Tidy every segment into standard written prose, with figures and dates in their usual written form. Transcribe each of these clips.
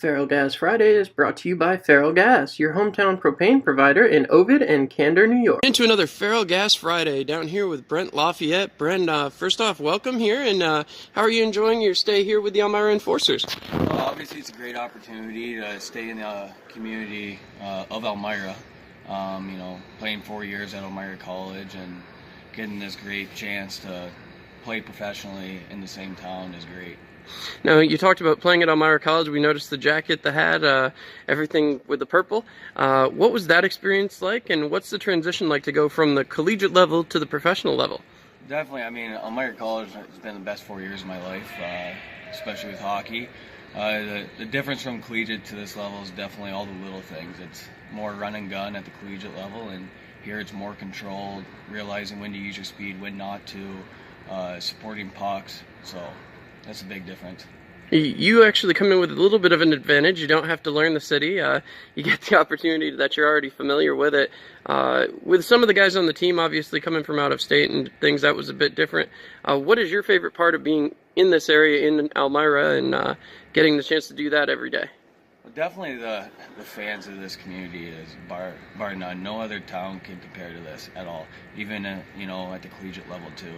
FerrellGas Friday is brought to you by FerrellGas, your hometown propane provider in Ovid and Candor, New York. Into another FerrellGas Friday down here with Brent Lafayette. Brent, first off, welcome here, and how are you enjoying your stay here with the Elmira Enforcers? Well, obviously, it's a great opportunity to stay in the community of Elmira. Playing 4 years at Elmira College and getting this great chance to play professionally in the same town is great. Now, you talked about playing at Elmira College. We noticed the jacket, the hat, everything with the purple. What was that experience like, and what's the transition like to go from the collegiate level to the professional level? Definitely. Elmira College has been the best 4 years of my life, especially with hockey. The difference from collegiate to this level is definitely all the little things. It's more run and gun at the collegiate level, and here it's more controlled, realizing when to use your speed, when not to, supporting pucks. So that's a big difference. You actually come in with a little bit of an advantage. You don't have to learn the city. You get the opportunity that you're already familiar with it. With some of the guys on the team, obviously coming from out of state and things, that was a bit different. What is your favorite part of being in this area in Elmira and getting the chance to do that every day? Well, definitely the fans of this community is bar none. No other town can compare to this at all. Even at the collegiate level too.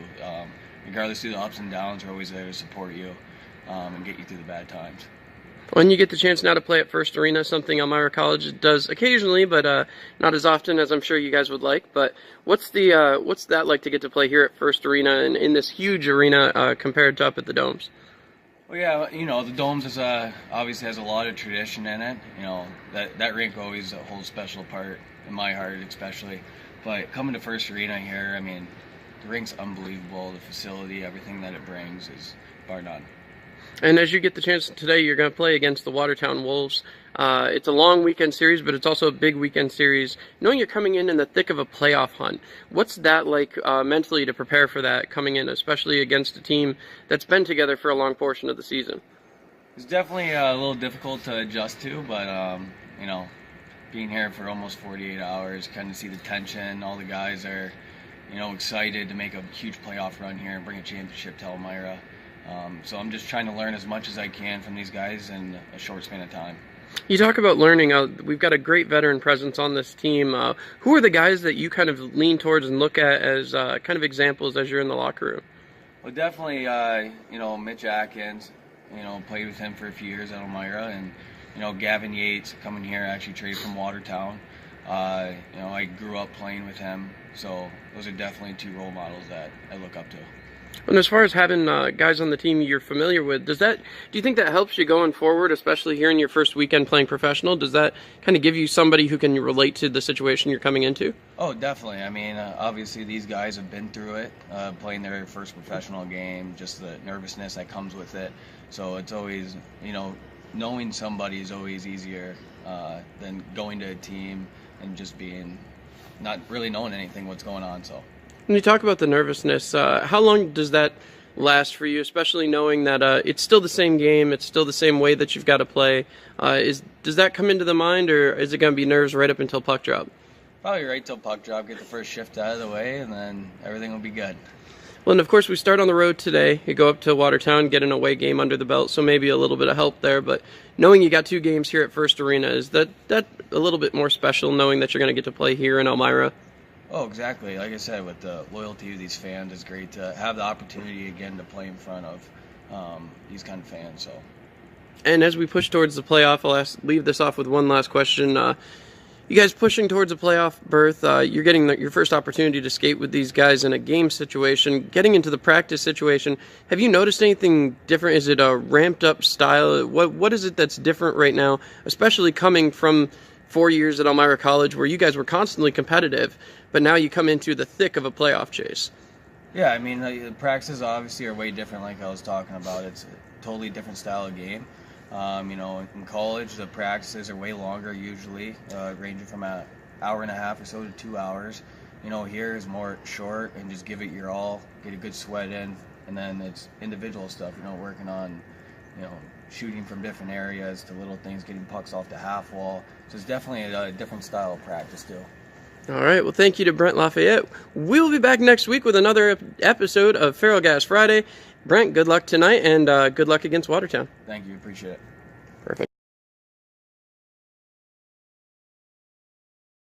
Regardless of the ups and downs, we're always there to support you and get you through the bad times. When you get the chance now to play at First Arena, something Elmira College does occasionally, but not as often as I'm sure you guys would like. But what's that like to get to play here at First Arena and in this huge arena compared to up at the Domes? Well, yeah, the Domes is obviously has a lot of tradition in it. That rink always holds a special part in my heart, especially. But coming to First Arena here, the rink's unbelievable. The facility, everything that it brings is bar none. And as you get the chance today, you're going to play against the Watertown Wolves. It's a long weekend series, but it's also a big weekend series. Knowing you're coming in the thick of a playoff hunt, what's that like mentally to prepare for that coming in, especially against a team that's been together for a long portion of the season? It's definitely a little difficult to adjust to, but being here for almost 48 hours, kind of see the tension. All the guys are excited to make a huge playoff run here and bring a championship to Elmira. So I'm just trying to learn as much as I can from these guys in a short span of time. You talk about learning. We've got a great veteran presence on this team. Who are the guys that you kind of lean towards and look at as kind of examples as you're in the locker room? Well, definitely, Mitch Atkins, played with him for a few years at Elmira, and, Gavin Yates coming here, actually traded from Watertown. I grew up playing with him, so those are definitely two role models that I look up to. And as far as having guys on the team you're familiar with, do you think that helps you going forward, especially here in your first weekend playing professional? Does that kind of give you somebody who can relate to the situation you're coming into? Oh, definitely. Obviously these guys have been through it, playing their first professional game, just the nervousness that comes with it. So it's always, knowing somebody is always easier than going to a team and just not really knowing anything what's going on. So. When you talk about the nervousness, how long does that last for you, especially knowing that it's still the same game, it's still the same way that you've got to play? Does that come into the mind, or is it going to be nerves right up until puck drop? Probably right till puck drop, get the first shift out of the way, and then everything will be good. Well, and of course, we start on the road today. You go up to Watertown, get an away game under the belt, so maybe a little bit of help there. But knowing you got 2 games here at First Arena, is that a little bit more special, knowing that you're going to get to play here in Elmira? Oh, exactly. Like I said, with the loyalty of these fans, it's great to have the opportunity again to play in front of these kind of fans. So. And as we push towards the playoff, I'll leave this off with one last question. You guys pushing towards a playoff berth, you're getting your first opportunity to skate with these guys in a game situation. Getting into the practice situation, have you noticed anything different? Is it a ramped up style? What is it that's different right now, especially coming from 4 years at Elmira College where you guys were constantly competitive, but now you come into the thick of a playoff chase? Yeah, the practices obviously are way different like I was talking about. It's a totally different style of game. In college, the practices are way longer usually, ranging from an hour and a half or so to 2 hours. Here is more short and just give it your all, get a good sweat in, and then it's individual stuff, working on, shooting from different areas to little things, getting pucks off the half wall. So it's definitely a different style of practice too. All right, well, thank you to Brent Lafayette. We will be back next week with another episode of FerrellGas Friday. Brent, good luck tonight, and good luck against Watertown. Thank you, appreciate it.